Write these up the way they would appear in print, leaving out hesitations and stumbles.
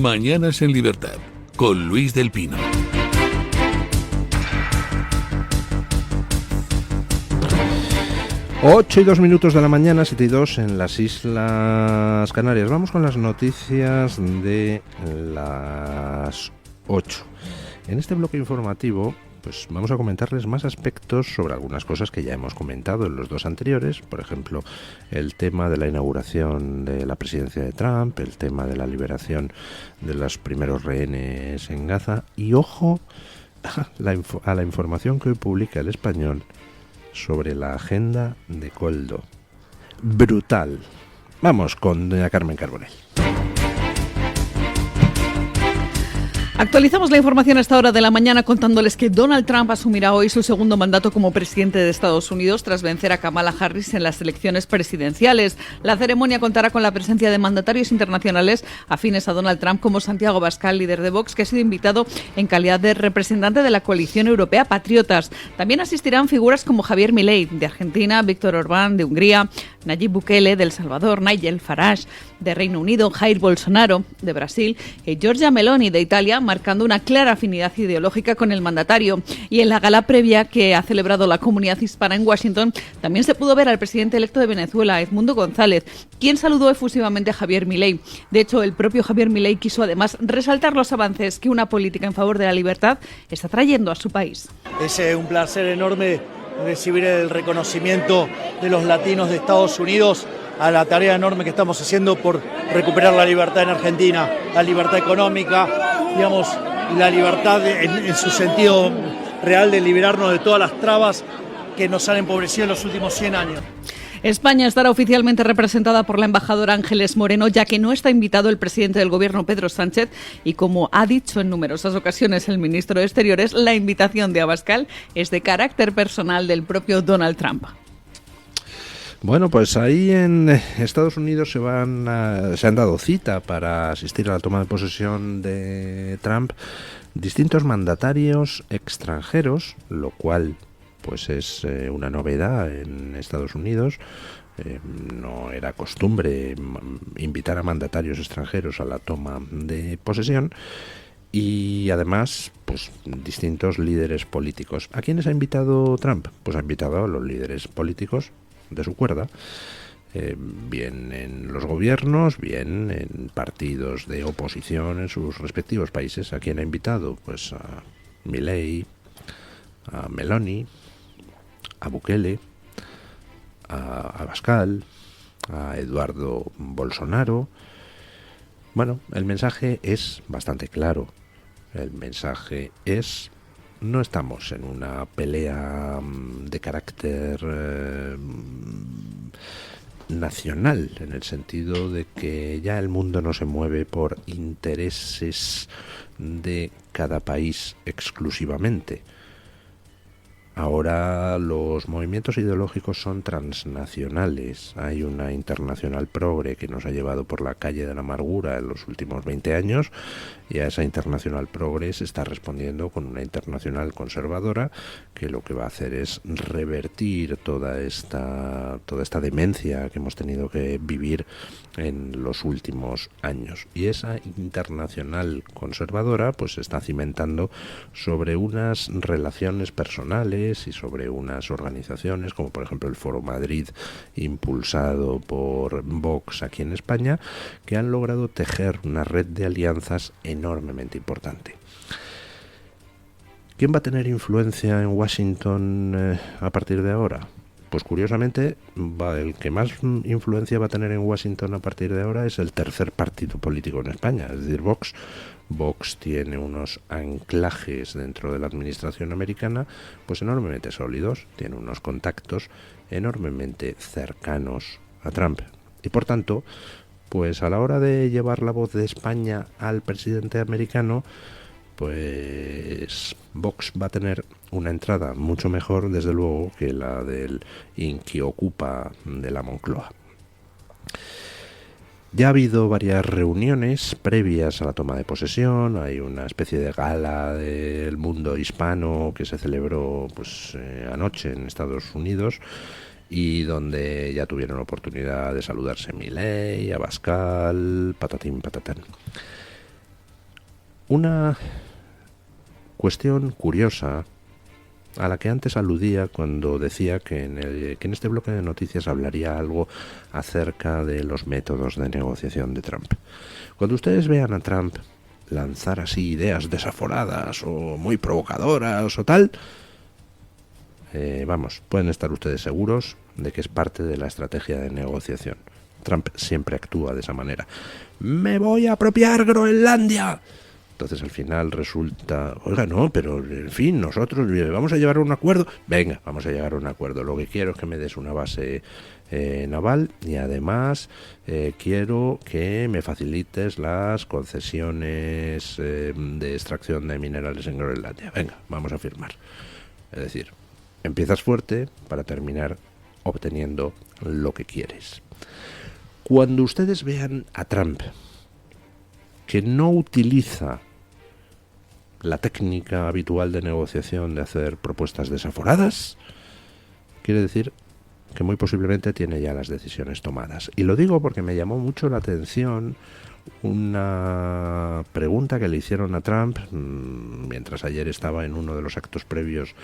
Mañanas en Libertad, con Luis del Pino. Ocho y 2 minutos de la mañana, 7:02 en las Islas Canarias. Vamos con las noticias de las 8. En este bloque informativo, pues vamos a comentarles más aspectos sobre algunas cosas que ya hemos comentado en los dos anteriores. Por ejemplo, el tema de la inauguración de la presidencia de Trump, el tema de la liberación de los primeros rehenes en Gaza. Y ojo a la información que hoy publica El Español sobre la agenda de Koldo. Brutal. Vamos con doña Carmen Carbonell. Actualizamos la información a esta hora de la mañana contándoles que Donald Trump asumirá hoy su segundo mandato como presidente de Estados Unidos tras vencer a Kamala Harris en las elecciones presidenciales. La ceremonia contará con la presencia de mandatarios internacionales afines a Donald Trump como Santiago Abascal, líder de Vox, que ha sido invitado en calidad de representante de la coalición europea Patriotas. También asistirán figuras como Javier Milei, de Argentina, Víctor Orbán, de Hungría, Nayib Bukele, de El Salvador, Nigel Farage, de Reino Unido, Jair Bolsonaro, de Brasil, y Giorgia Meloni, de Italia, marcando una clara afinidad ideológica con el mandatario. Y en la gala previa que ha celebrado la comunidad hispana en Washington, también se pudo ver al presidente electo de Venezuela, Edmundo González, quien saludó efusivamente a Javier Milei. De hecho, el propio Javier Milei quiso además resaltar los avances que una política en favor de la libertad está trayendo a su país. Es un placer enorme recibir el reconocimiento de los latinos de Estados Unidos a la tarea enorme que estamos haciendo por recuperar la libertad en Argentina, la libertad económica, digamos, la libertad en su sentido real de liberarnos de todas las trabas que nos han empobrecido en los últimos 100 años. España estará oficialmente representada por la embajadora Ángeles Moreno, ya que no está invitado el presidente del gobierno, Pedro Sánchez, y como ha dicho en numerosas ocasiones el ministro de Exteriores, la invitación de Abascal es de carácter personal del propio Donald Trump. Bueno, pues ahí en Estados Unidos se han dado cita para asistir a la toma de posesión de Trump distintos mandatarios extranjeros, lo cual pues es una novedad en Estados Unidos. No era costumbre invitar a mandatarios extranjeros a la toma de posesión. Y además, pues distintos líderes políticos. ¿A quiénes ha invitado Trump? Pues ha invitado a los líderes políticos de su cuerda, bien en los gobiernos, bien en partidos de oposición en sus respectivos países. ¿A quién ha invitado? Pues a Milei, a Meloni, a Bukele, a Abascal, a Eduardo Bolsonaro. Bueno, el mensaje es bastante claro. El mensaje es: no estamos en una pelea de carácter nacional, en el sentido de que ya el mundo no se mueve por intereses de cada país exclusivamente. Ahora los movimientos ideológicos son transnacionales. Hay una internacional progre que nos ha llevado por la calle de la amargura en los últimos 20 años, y a esa internacional progre se está respondiendo con una internacional conservadora que lo que va a hacer es revertir toda esta demencia que hemos tenido que vivir en los últimos años. Y esa internacional conservadora pues se está cimentando sobre unas relaciones personales y sobre unas organizaciones como por ejemplo el Foro Madrid, impulsado por Vox aquí en España, que han logrado tejer una red de alianzas enormemente importante. ¿Quién va a tener influencia en Washington a partir de ahora? Pues curiosamente, el que más influencia va a tener en Washington a partir de ahora es el tercer partido político en España, es decir, Vox. Vox tiene unos anclajes dentro de la administración americana pues enormemente sólidos, tiene unos contactos enormemente cercanos a Trump. Y por tanto, pues a la hora de llevar la voz de España al presidente americano, pues Vox va a tener una entrada mucho mejor, desde luego, que la del Inquiocupa de la Moncloa. Ya ha habido varias reuniones previas a la toma de posesión. Hay una especie de gala del mundo hispano que se celebró pues anoche en Estados Unidos, y donde ya tuvieron oportunidad de saludarse Milei, Abascal, patatín patatán. Una cuestión curiosa a la que antes aludía cuando decía que en este bloque de noticias hablaría algo acerca de los métodos de negociación de Trump. Cuando ustedes vean a Trump lanzar así ideas desaforadas o muy provocadoras o tal, pueden estar ustedes seguros de que es parte de la estrategia de negociación. Trump siempre actúa de esa manera. ¡Me voy a apropiar Groenlandia! Entonces al final resulta, oiga, no, pero en fin, nosotros vamos a llegar a un acuerdo. Venga, vamos a llegar a un acuerdo. Lo que quiero es que me des una base naval y además quiero que me facilites las concesiones de extracción de minerales en Groenlandia. Venga, vamos a firmar. Es decir, empiezas fuerte para terminar obteniendo lo que quieres. Cuando ustedes vean a Trump que no utiliza la técnica habitual de negociación de hacer propuestas desaforadas, quiere decir que muy posiblemente tiene ya las decisiones tomadas. Y lo digo porque me llamó mucho la atención una pregunta que le hicieron a Trump mientras ayer estaba en uno de los actos previos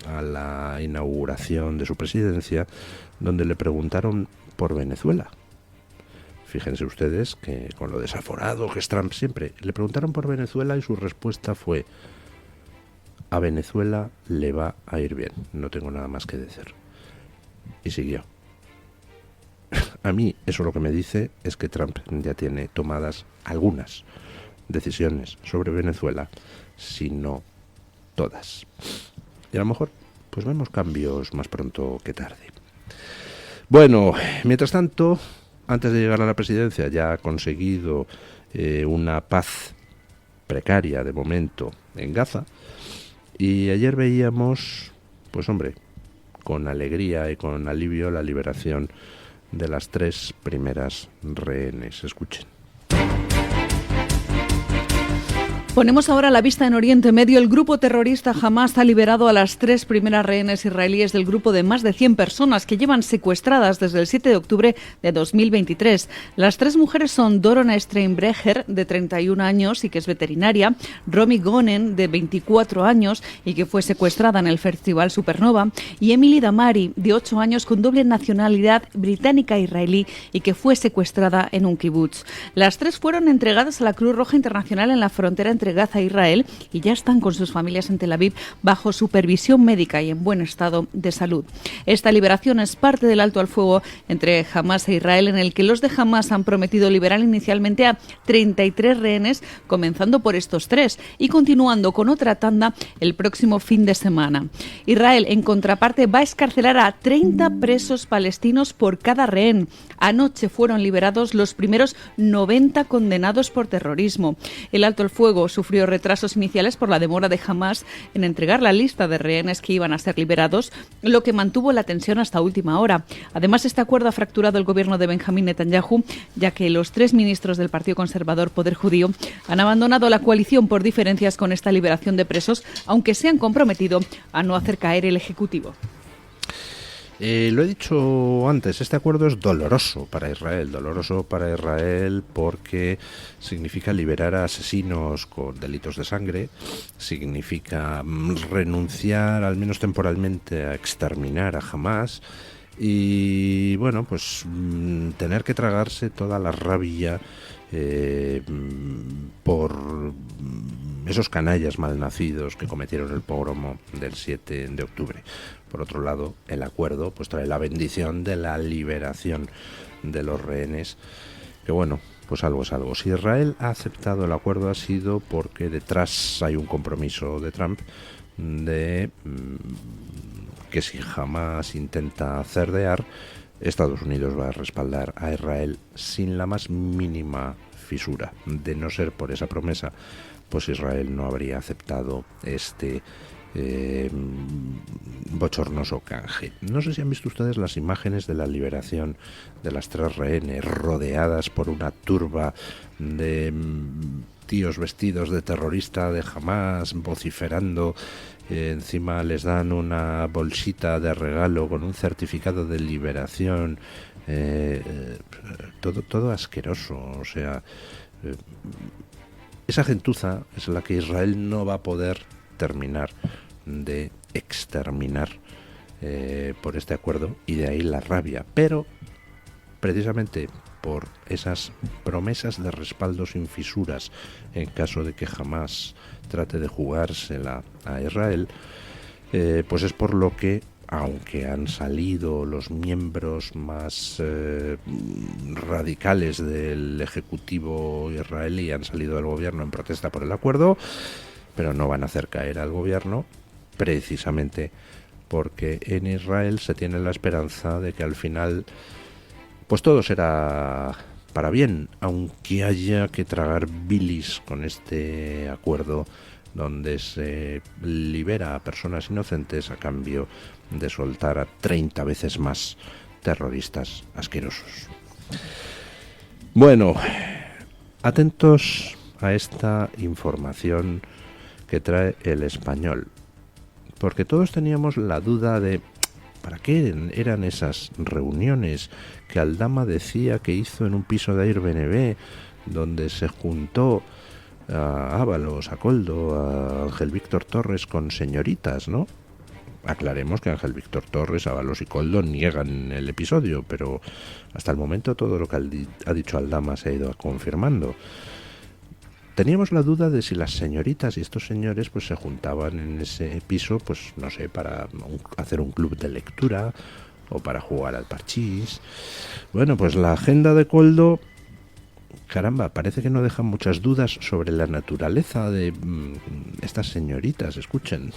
a la inauguración de su presidencia, donde le preguntaron por Venezuela. Fíjense ustedes que con lo desaforado que es Trump siempre, le preguntaron por Venezuela y su respuesta fue: a Venezuela le va a ir bien, no tengo nada más que decir. Y siguió. A mí eso lo que me dice es que Trump ya tiene tomadas algunas decisiones sobre Venezuela, si no todas. Y a lo mejor pues vemos cambios más pronto que tarde. Bueno, mientras tanto, antes de llegar a la presidencia ya ha conseguido una paz precaria de momento en Gaza, y ayer veíamos, pues hombre, con alegría y con alivio la liberación de las 3 primeras rehenes. Escuchen. Ponemos ahora la vista en Oriente Medio. El grupo terrorista Hamás ha liberado a las 3 primeras rehenes israelíes del grupo de más de 100 personas que llevan secuestradas desde el 7 de octubre de 2023. Las 3 mujeres son Dorona Steinbrecher, de 31 años y que es veterinaria, Romy Gonen, de 24 años y que fue secuestrada en el Festival Supernova, y Emily Damari, de 8 años con doble nacionalidad británica e israelí y que fue secuestrada en un kibutz. Las 3 fueron entregadas a la Cruz Roja Internacional en la frontera entre Gaza e Israel y ya están con sus familias en Tel Aviv bajo supervisión médica y en buen estado de salud. Esta liberación es parte del alto al fuego entre Hamás e Israel, en el que los de Hamás han prometido liberar inicialmente a 33 rehenes, comenzando por estos 3 y continuando con otra tanda el próximo fin de semana. Israel, en contraparte, va a excarcelar a 30 presos palestinos por cada rehén. Anoche fueron liberados los primeros 90 condenados por terrorismo. El alto al fuego sufrió retrasos iniciales por la demora de Hamás en entregar la lista de rehenes que iban a ser liberados, lo que mantuvo la tensión hasta última hora. Además, este acuerdo ha fracturado el gobierno de Benjamín Netanyahu, ya que los 3 ministros del Partido Conservador Poder Judío han abandonado la coalición por diferencias con esta liberación de presos, aunque se han comprometido a no hacer caer el Ejecutivo. Lo he dicho antes, este acuerdo es doloroso para Israel porque significa liberar a asesinos con delitos de sangre, significa renunciar, al menos temporalmente, a exterminar a Hamás y, bueno, pues tener que tragarse toda la rabia por esos canallas malnacidos que cometieron el pogromo del 7 de octubre. Por otro lado, el acuerdo pues trae la bendición de la liberación de los rehenes, que bueno, pues algo es algo. Si Israel ha aceptado el acuerdo ha sido porque detrás hay un compromiso de Trump de que si jamás intenta cerdear, Estados Unidos va a respaldar a Israel sin la más mínima fisura. De no ser por esa promesa, pues Israel no habría aceptado este bochornoso canje. No sé si han visto ustedes las imágenes de la liberación de las 3 rehenes rodeadas por una turba de tíos vestidos de terrorista de Hamás vociferando. Encima les dan una bolsita de regalo con un certificado de liberación. Todo asqueroso. O sea, esa gentuza es la que Israel no va a poder terminar de exterminar por este acuerdo, y de ahí la rabia. Pero precisamente por esas promesas de respaldo sin fisuras en caso de que jamás trate de jugársela a Israel, pues es por lo que, aunque han salido los miembros más radicales del ejecutivo israelí, han salido del gobierno en protesta por el acuerdo, pero no van a hacer caer al gobierno, precisamente porque en Israel se tiene la esperanza de que al final pues todo será para bien, aunque haya que tragar bilis con este acuerdo donde se libera a personas inocentes a cambio de soltar a 30 veces más terroristas asquerosos. Bueno, atentos a esta información que trae El Español, porque todos teníamos la duda de ¿para qué eran esas reuniones que Aldama decía que hizo en un piso de Airbnb, donde se juntó a Ábalos, a Koldo, a Ángel Víctor Torres con señoritas, ¿no? Aclaremos que Ángel Víctor Torres, Ábalos y Koldo niegan el episodio, pero hasta el momento todo lo que ha dicho Aldama se ha ido confirmando. Teníamos la duda de si las señoritas y estos señores pues se juntaban en ese piso, pues no sé, para hacer un club de lectura o para jugar al parchís. Bueno, pues la agenda de Koldo, caramba, parece que no deja muchas dudas sobre la naturaleza de estas señoritas. Escuchen.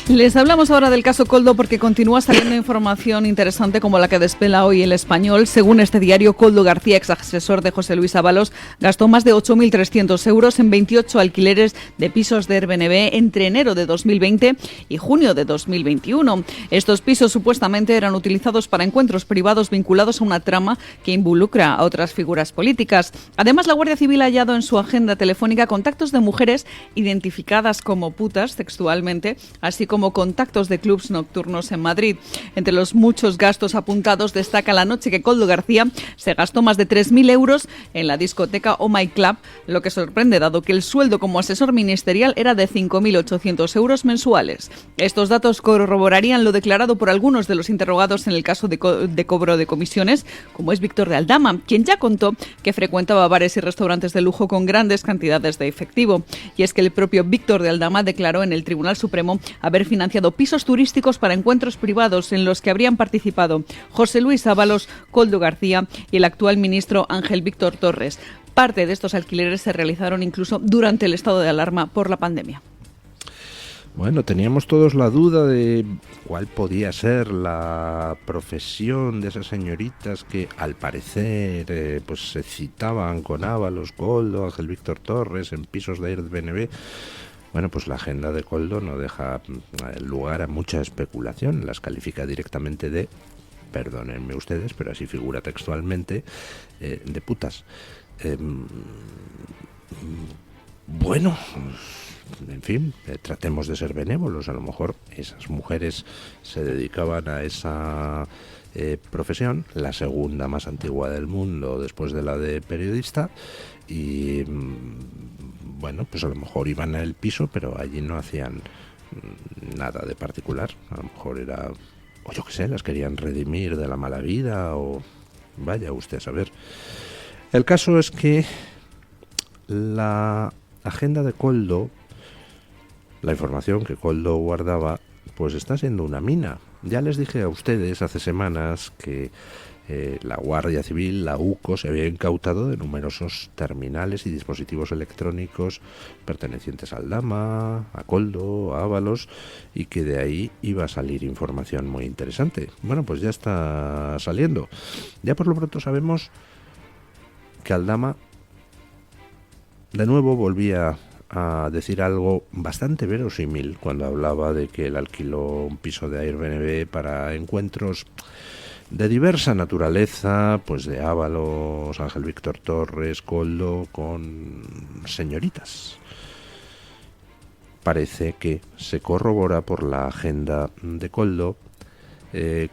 Les hablamos ahora del caso Koldo porque continúa saliendo información interesante como la que desvela hoy El Español. Según este diario, Koldo García, ex asesor de José Luis Ábalos, gastó más de 8.300 euros en 28 alquileres de pisos de Airbnb entre enero de 2020 y junio de 2021. Estos pisos supuestamente eran utilizados para encuentros privados vinculados a una trama que involucra a otras figuras políticas. Además, la Guardia Civil ha hallado en su agenda telefónica contactos de mujeres identificadas como putas textualmente, así como contactos de clubs nocturnos en Madrid. Entre los muchos gastos apuntados destaca la noche que Koldo García se gastó más de 3.000 euros en la discoteca Oh My Club, lo que sorprende dado que el sueldo como asesor ministerial era de 5.800 euros mensuales. Estos datos corroborarían lo declarado por algunos de los interrogados en el caso de cobro de comisiones, como es Víctor de Aldama, quien ya contó que frecuentaba bares y restaurantes de lujo con grandes cantidades de efectivo. Y es que el propio Víctor de Aldama declaró en el Tribunal Supremo haber financiado pisos turísticos para encuentros privados en los que habrían participado José Luis Ábalos, Koldo García y el actual ministro Ángel Víctor Torres. Parte de estos alquileres se realizaron incluso durante el estado de alarma por la pandemia. Bueno, teníamos todos la duda de cuál podía ser la profesión de esas señoritas que al parecer pues se citaban con Ábalos, Koldo, Ángel Víctor Torres en pisos de Airbnb. Bueno, pues la agenda de Koldo no deja lugar a mucha especulación, las califica directamente de, perdónenme ustedes, pero así figura textualmente, de putas. Bueno, en fin, tratemos de ser benévolos. A lo mejor esas mujeres se dedicaban a esa profesión, la segunda más antigua del mundo después de la de periodista, y bueno, pues a lo mejor iban al piso, pero allí no hacían nada de particular. A lo mejor era, o yo qué sé, las querían redimir de la mala vida, o vaya usted a saber. El caso es que la agenda de Koldo, la información que Koldo guardaba, pues está siendo una mina. Ya les dije a ustedes hace semanas que la Guardia Civil, la UCO, se había incautado de numerosos terminales y dispositivos electrónicos pertenecientes a Aldama, a Koldo, a Ábalos, y que de ahí iba a salir información muy interesante. Bueno, pues ya está saliendo. Ya por lo pronto sabemos que Aldama de nuevo volvía a decir algo bastante verosímil cuando hablaba de que él alquiló un piso de Airbnb para encuentros de diversa naturaleza, pues de Ábalos, Ángel Víctor Torres, Koldo, con señoritas. Parece que se corrobora por la agenda de Koldo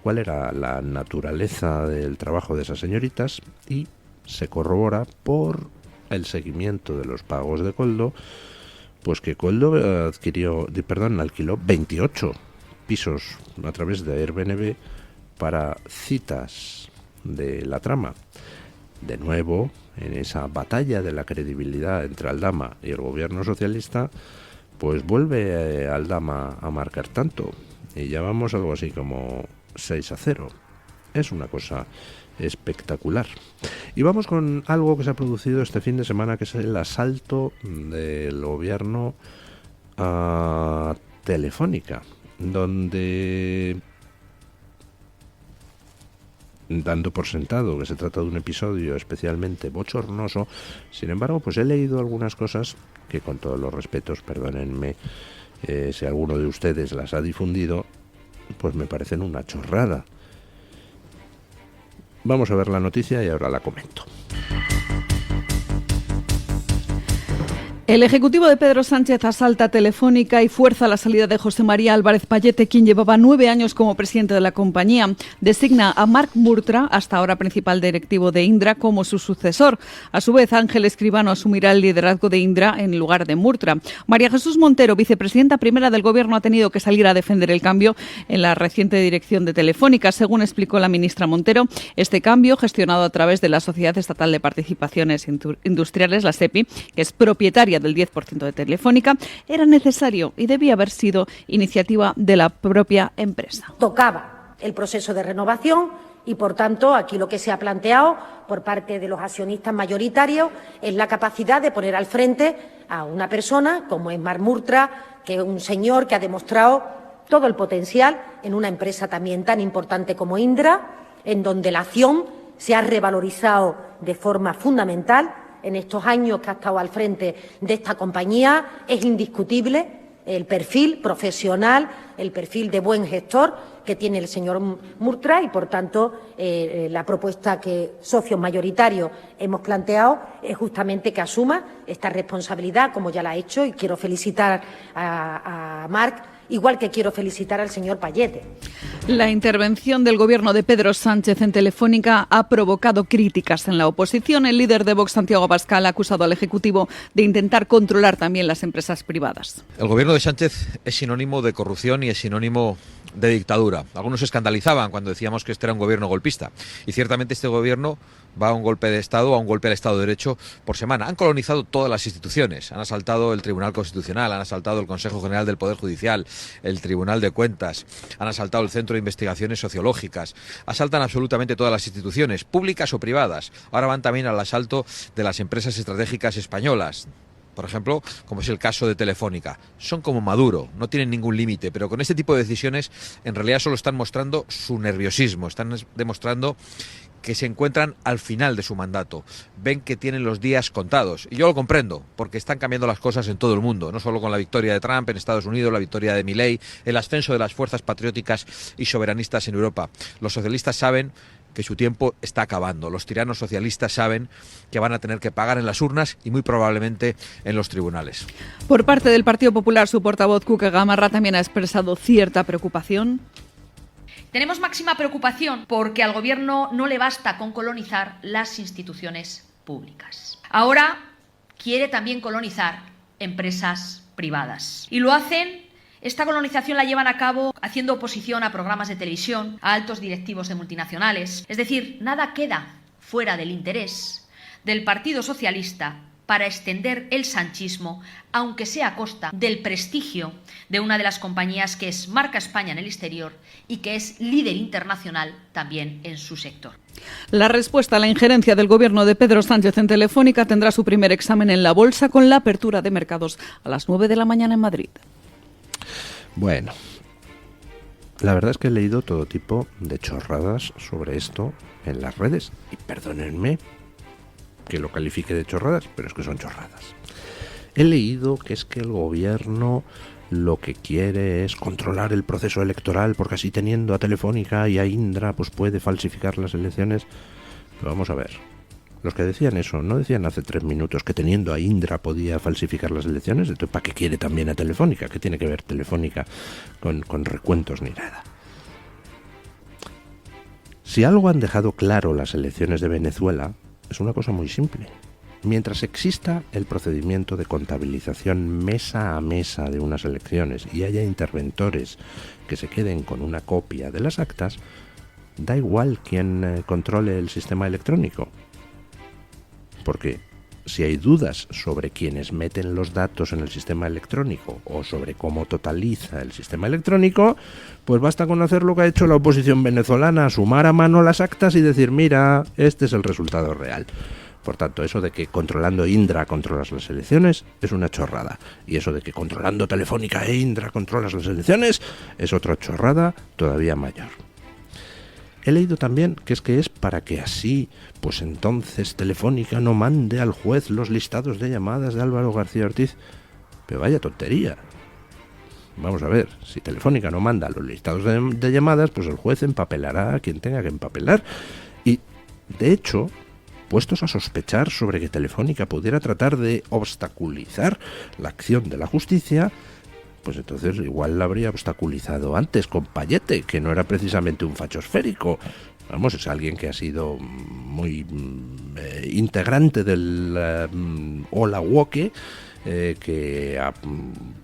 cuál era la naturaleza del trabajo de esas señoritas, y se corrobora por el seguimiento de los pagos de Koldo, pues que Koldo alquiló 28 pisos a través de Airbnb para citas de la trama. De nuevo, en esa batalla de la credibilidad entre Aldama y el gobierno socialista, pues vuelve Aldama a marcar tanto. Y ya vamos algo así como 6-0. Es una cosa espectacular. Y vamos con algo que se ha producido este fin de semana, que es el asalto del gobierno a Telefónica, donde, dando por sentado que se trata de un episodio especialmente bochornoso, sin embargo, pues he leído algunas cosas que, con todos los respetos, perdónenme si alguno de ustedes las ha difundido, pues me parecen una chorrada. Vamos a ver la noticia y ahora la comento. El Ejecutivo de Pedro Sánchez asalta Telefónica y fuerza la salida de José María Álvarez Pallete, quien llevaba 9 años como presidente de la compañía. Designa a Marc Murtra, hasta ahora principal directivo de Indra, como su sucesor. A su vez, Ángel Escribano asumirá el liderazgo de Indra en lugar de Murtra. María Jesús Montero, vicepresidenta primera del Gobierno, ha tenido que salir a defender el cambio en la reciente dirección de Telefónica. Según explicó la ministra Montero, este cambio, gestionado a través de la Sociedad Estatal de Participaciones Industriales, la SEPI, que es propietaria del 10% de Telefónica, era necesario y debía haber sido iniciativa de la propia empresa. Tocaba el proceso de renovación y, por tanto, aquí lo que se ha planteado por parte de los accionistas mayoritarios es la capacidad de poner al frente a una persona como es Marc Murtra, que es un señor que ha demostrado todo el potencial en una empresa también tan importante como Indra, en donde la acción se ha revalorizado de forma fundamental. En estos años que ha estado al frente de esta compañía es indiscutible el perfil profesional, el perfil de buen gestor que tiene el señor Murtra y, por tanto, la propuesta que socios mayoritarios hemos planteado es justamente que asuma esta responsabilidad, como ya la ha hecho, y quiero felicitar a Marc, igual que quiero felicitar al señor Pallete. La intervención del Gobierno de Pedro Sánchez en Telefónica ha provocado críticas en la oposición. El líder de Vox, Santiago Abascal, ha acusado al Ejecutivo de intentar controlar también las empresas privadas. El Gobierno de Sánchez es sinónimo de corrupción y es sinónimo de dictadura. Algunos se escandalizaban cuando decíamos que este era un gobierno golpista. Y ciertamente este gobierno va a un golpe de Estado, a un golpe al Estado de Derecho por semana. Han colonizado todas las instituciones. Han asaltado el Tribunal Constitucional, han asaltado el Consejo General del Poder Judicial, el Tribunal de Cuentas, han asaltado el Centro de Investigaciones Sociológicas. Asaltan absolutamente todas las instituciones, públicas o privadas. Ahora van también al asalto de las empresas estratégicas españolas. Por ejemplo, como es el caso de Telefónica. Son como Maduro, no tienen ningún límite, pero con este tipo de decisiones en realidad solo están mostrando su nerviosismo, están demostrando que se encuentran al final de su mandato, ven que tienen los días contados. Y yo lo comprendo, porque están cambiando las cosas en todo el mundo, no solo con la victoria de Trump en Estados Unidos, la victoria de Milei, el ascenso de las fuerzas patrióticas y soberanistas en Europa. Los socialistas saben que su tiempo está acabando. Los tiranos socialistas saben que van a tener que pagar en las urnas y muy probablemente en los tribunales. Por parte del Partido Popular, su portavoz Cuca Gamarra también ha expresado cierta preocupación. Tenemos máxima preocupación porque al Gobierno no le basta con colonizar las instituciones públicas. Ahora quiere también colonizar empresas privadas. Y lo hacen. Esta colonización la llevan a cabo haciendo oposición a programas de televisión, a altos directivos de multinacionales. Es decir, nada queda fuera del interés del Partido Socialista para extender el sanchismo, aunque sea a costa del prestigio de una de las compañías que es marca España en el exterior y que es líder internacional también en su sector. La respuesta a la injerencia del Gobierno de Pedro Sánchez en Telefónica tendrá su primer examen en la bolsa con la apertura de mercados a las 9 de la mañana en Madrid. Bueno, la verdad es que he leído todo tipo de chorradas sobre esto en las redes. Y perdónenme que lo califique de chorradas, pero es que son chorradas. He leído que es que el gobierno lo que quiere es controlar el proceso electoral, porque así teniendo a Telefónica y a Indra, pues puede falsificar las elecciones. Pero vamos a ver. Los que decían eso, ¿no decían hace 3 minutos que teniendo a Indra podía falsificar las elecciones? Entonces, ¿para qué quiere también a Telefónica? ¿Qué tiene que ver Telefónica con recuentos ni nada? Si algo han dejado claro las elecciones de Venezuela, es una cosa muy simple. Mientras exista el procedimiento de contabilización mesa a mesa de unas elecciones y haya interventores que se queden con una copia de las actas, da igual quién controle el sistema electrónico. Porque si hay dudas sobre quienes meten los datos en el sistema electrónico o sobre cómo totaliza el sistema electrónico, pues basta con hacer lo que ha hecho la oposición venezolana, sumar a mano las actas y decir, mira, este es el resultado real. Por tanto, eso de que controlando Indra controlas las elecciones es una chorrada. Y eso de que controlando Telefónica e Indra controlas las elecciones es otra chorrada todavía mayor. He leído también que es para que así, pues entonces Telefónica no mande al juez los listados de llamadas de Álvaro García Ortiz. Pero vaya tontería. Vamos a ver, si Telefónica no manda los listados de llamadas, pues el juez empapelará a quien tenga que empapelar. Y, de hecho, puestos a sospechar sobre que Telefónica pudiera tratar de obstaculizar la acción de la justicia, pues entonces igual la habría obstaculizado antes con Payete, que no era precisamente un fachosférico. Vamos, es alguien que ha sido muy integrante del Hola Woke, que ha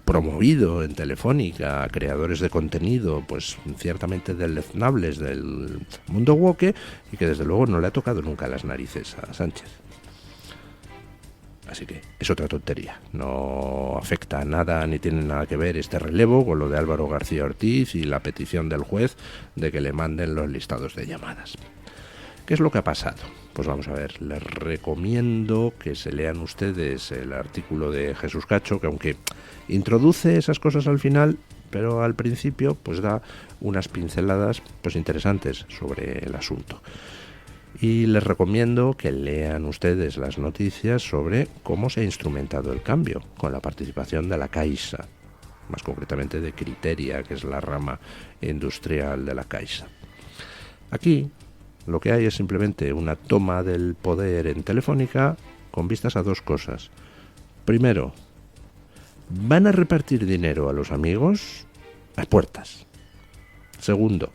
promovido en Telefónica a creadores de contenido pues ciertamente deleznables del mundo woke y que desde luego no le ha tocado nunca las narices a Sánchez. Así que es otra tontería, no afecta a nada ni tiene nada que ver este relevo con lo de Álvaro García Ortiz y la petición del juez de que le manden los listados de llamadas. ¿Qué es lo que ha pasado? Pues vamos a ver, les recomiendo que se lean ustedes el artículo de Jesús Cacho, que aunque introduce esas cosas al final, pero al principio pues da unas pinceladas pues interesantes sobre el asunto. Y les recomiendo que lean ustedes las noticias sobre cómo se ha instrumentado el cambio con la participación de la Caixa, más concretamente de Criteria, que es la rama industrial de la Caixa. Aquí lo que hay es simplemente una toma del poder en Telefónica con vistas a dos cosas. Primero, van a repartir dinero a los amigos a puertas. Segundo,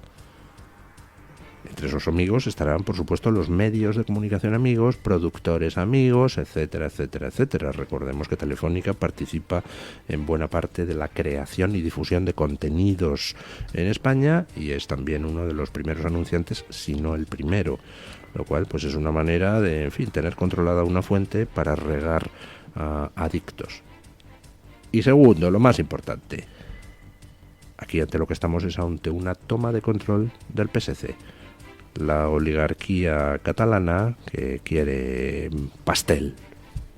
entre esos amigos estarán, por supuesto, los medios de comunicación amigos, productores amigos, etcétera, etcétera, etcétera. Recordemos que Telefónica participa en buena parte de la creación y difusión de contenidos en España y es también uno de los primeros anunciantes, si no el primero, lo cual pues es una manera de, en fin, tener controlada una fuente para regar a adictos. Y segundo, lo más importante, aquí ante lo que estamos es ante una toma de control del PSC. La oligarquía catalana que quiere pastel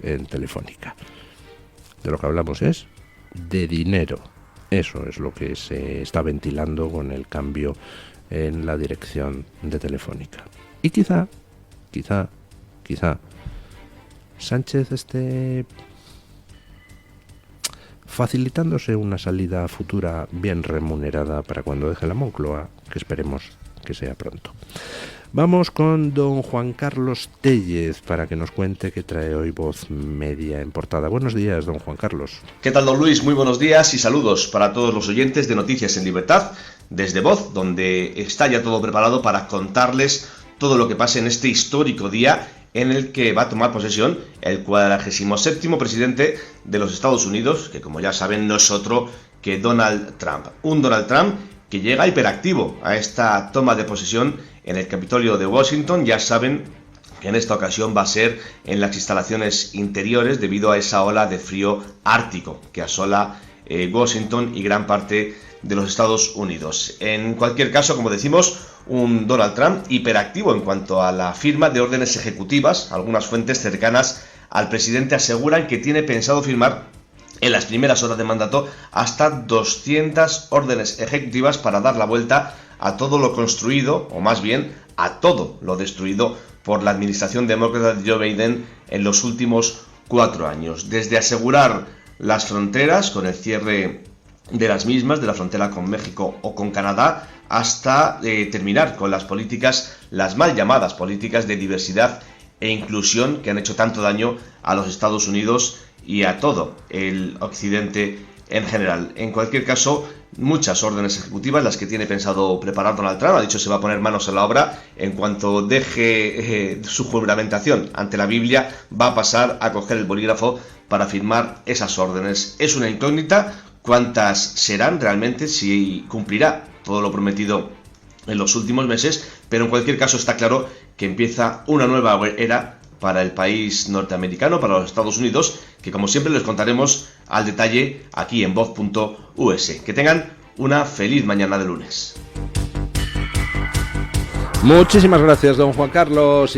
en Telefónica. De lo que hablamos es de dinero. Eso es lo que se está ventilando con el cambio en la dirección de Telefónica. Y quizá Sánchez esté facilitándose una salida futura bien remunerada para cuando deje la Moncloa, que esperemos que sea pronto. Vamos con don Juan Carlos Tellez para que nos cuente qué trae hoy Voz Media en portada. Buenos días, don Juan Carlos. ¿Qué tal, don Luis? Muy buenos días y saludos para todos los oyentes de Noticias en Libertad, desde Voz, donde está ya todo preparado para contarles todo lo que pasa en este histórico día en el que va a tomar posesión el 47º presidente de los Estados Unidos, que como ya saben no es otro que Donald Trump. Un Donald Trump que llega hiperactivo a esta toma de posesión en el Capitolio de Washington. Ya saben que en esta ocasión va a ser en las instalaciones interiores debido a esa ola de frío ártico que asola Washington y gran parte de los Estados Unidos. En cualquier caso, como decimos, un Donald Trump hiperactivo en cuanto a la firma de órdenes ejecutivas. Algunas fuentes cercanas al presidente aseguran que tiene pensado firmar en las primeras horas de mandato hasta 200 órdenes ejecutivas para dar la vuelta a todo lo construido, o más bien a todo lo destruido por la administración demócrata de Joe Biden en los últimos 4 años. Desde asegurar las fronteras con el cierre de las mismas, de la frontera con México o con Canadá, hasta terminar con las políticas, las mal llamadas políticas de diversidad e inclusión que han hecho tanto daño a los Estados Unidos y a todo el occidente en general. En cualquier caso, muchas órdenes ejecutivas las que tiene pensado preparar Donald Trump. Ha dicho que se va a poner manos a la obra. En cuanto deje su juramentación ante la Biblia, va a pasar a coger el bolígrafo para firmar esas órdenes. Es una incógnita cuántas serán realmente, si cumplirá todo lo prometido en los últimos meses, pero en cualquier caso está claro que empieza una nueva era para el país norteamericano, para los Estados Unidos, que como siempre les contaremos al detalle aquí en voz.us. Que tengan una feliz mañana de lunes. Muchísimas gracias, don Juan Carlos.